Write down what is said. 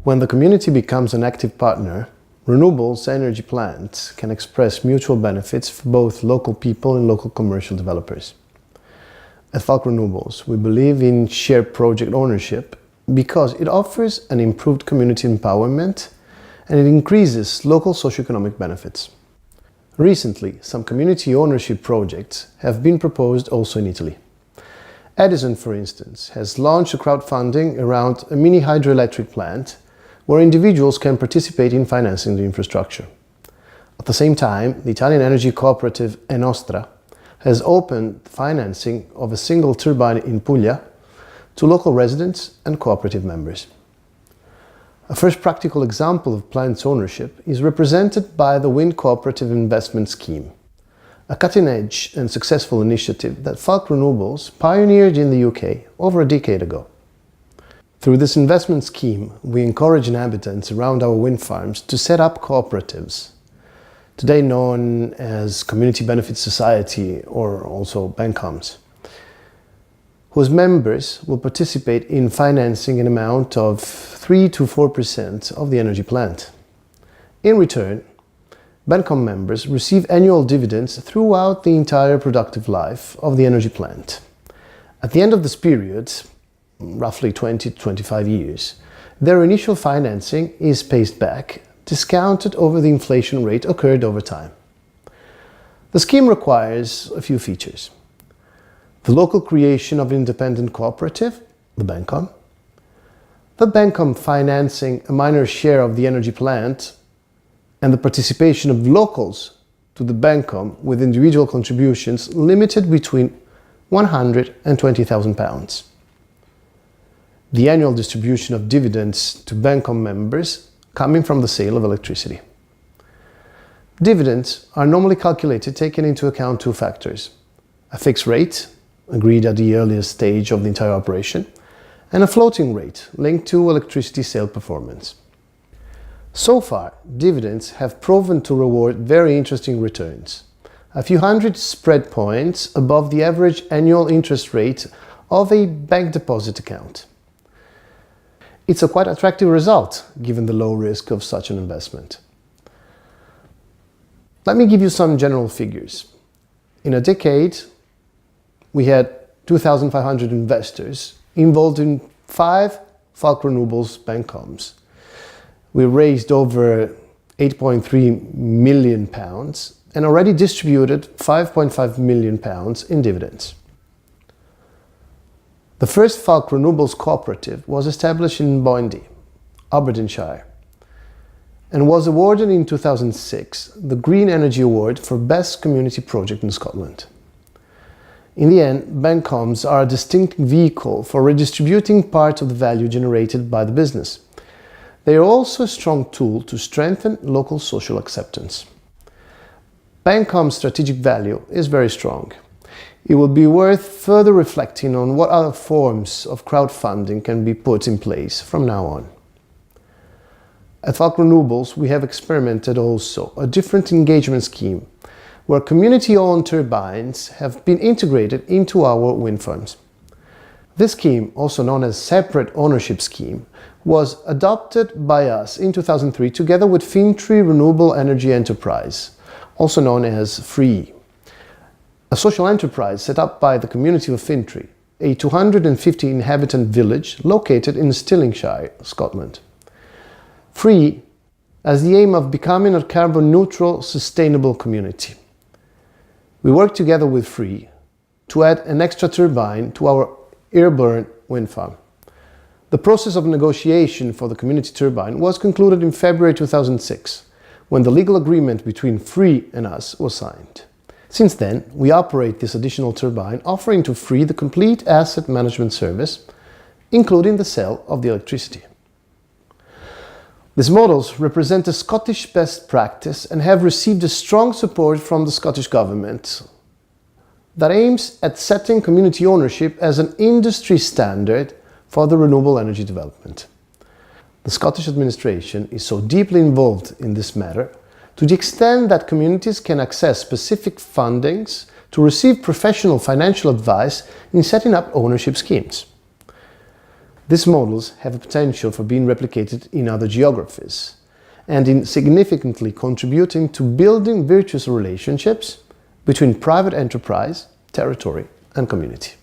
When the community becomes an active partner, renewables energy plants can express mutual benefits for both local people and local commercial developers. At Falck Renewables, we believe in shared project ownership because it offers an improved community empowerment and it increases local socioeconomic benefits. Recently, some community ownership projects have been proposed also in Italy. Edison, for instance, has launched a crowdfunding around a mini hydroelectric plant where individuals can participate in financing the infrastructure. At the same time, the Italian energy cooperative Enostra has opened financing of a single turbine in Puglia to local residents and cooperative members. A first practical example of plants ownership is represented by the Wind Cooperative Investment Scheme, a cutting-edge and successful initiative that Falck Renewables pioneered in the UK over a decade ago. Through this investment scheme, we encourage inhabitants around our wind farms to set up cooperatives, today known as Community Benefit Society or also BENCOMs, whose members will participate in financing an amount of 3 to 4% of the energy plant. In return, BENCOM members receive annual dividends throughout the entire productive life of the energy plant. At the end of this period, roughly 20 to 25 years, their initial financing is paid back, discounted over the inflation rate occurred over time. The scheme requires a few features: the local creation of an independent cooperative, the BENCOM, the BENCOM financing a minor share of the energy plant, and the participation of locals to the BENCOM with individual contributions limited between £100 and £20,000. The annual distribution of dividends to BENCOM members coming from the sale of electricity. Dividends are normally calculated taking into account two factors: a fixed rate, agreed at the earliest stage of the entire operation, and a floating rate linked to electricity sale performance. So far, dividends have proven to reward very interesting returns, a few hundred spread points above the average annual interest rate of a bank deposit account. It's a quite attractive result, given the low risk of such an investment. Let me give you some general figures. In a decade, we had 2,500 investors involved in 5 Falck Renewables BENCOMs. We raised over £8.3 million and already distributed £5.5 million in dividends. The first Falck Renewables cooperative was established in Boyndy, Aberdeenshire, and was awarded in 2006 the Green Energy Award for Best Community Project in Scotland. In the end, BENCOMs are a distinct vehicle for redistributing part of the value generated by the business. They are also a strong tool to strengthen local social acceptance. BENCOM's strategic value is very strong. It will be worth further reflecting on what other forms of crowdfunding can be put in place from now on. At Falck Renewables, we have experimented also a different engagement scheme where community-owned turbines have been integrated into our wind farms. This scheme, also known as Separate Ownership Scheme, was adopted by us in 2003 together with Fintry Renewable Energy Enterprise, also known as FREE, a social enterprise set up by the community of Fintry, a 250 inhabitant village located in Stirlingshire, Scotland. FREE has the aim of becoming a carbon neutral, sustainable community. We work together with FREE to add an extra turbine to our Airburn wind farm. The process of negotiation for the community turbine was concluded in February 2006, when the legal agreement between FREE and us was signed. Since then, we operate this additional turbine, offering to FREE the complete asset management service, including the sale of the electricity. These models represent a Scottish best practice and have received a strong support from the Scottish Government that aims at setting community ownership as an industry standard for the renewable energy development. The Scottish administration is so deeply involved in this matter to the extent that communities can access specific fundings to receive professional financial advice in setting up ownership schemes. These models have a potential for being replicated in other geographies and in significantly contributing to building virtuous relationships between private enterprise, territory, and community.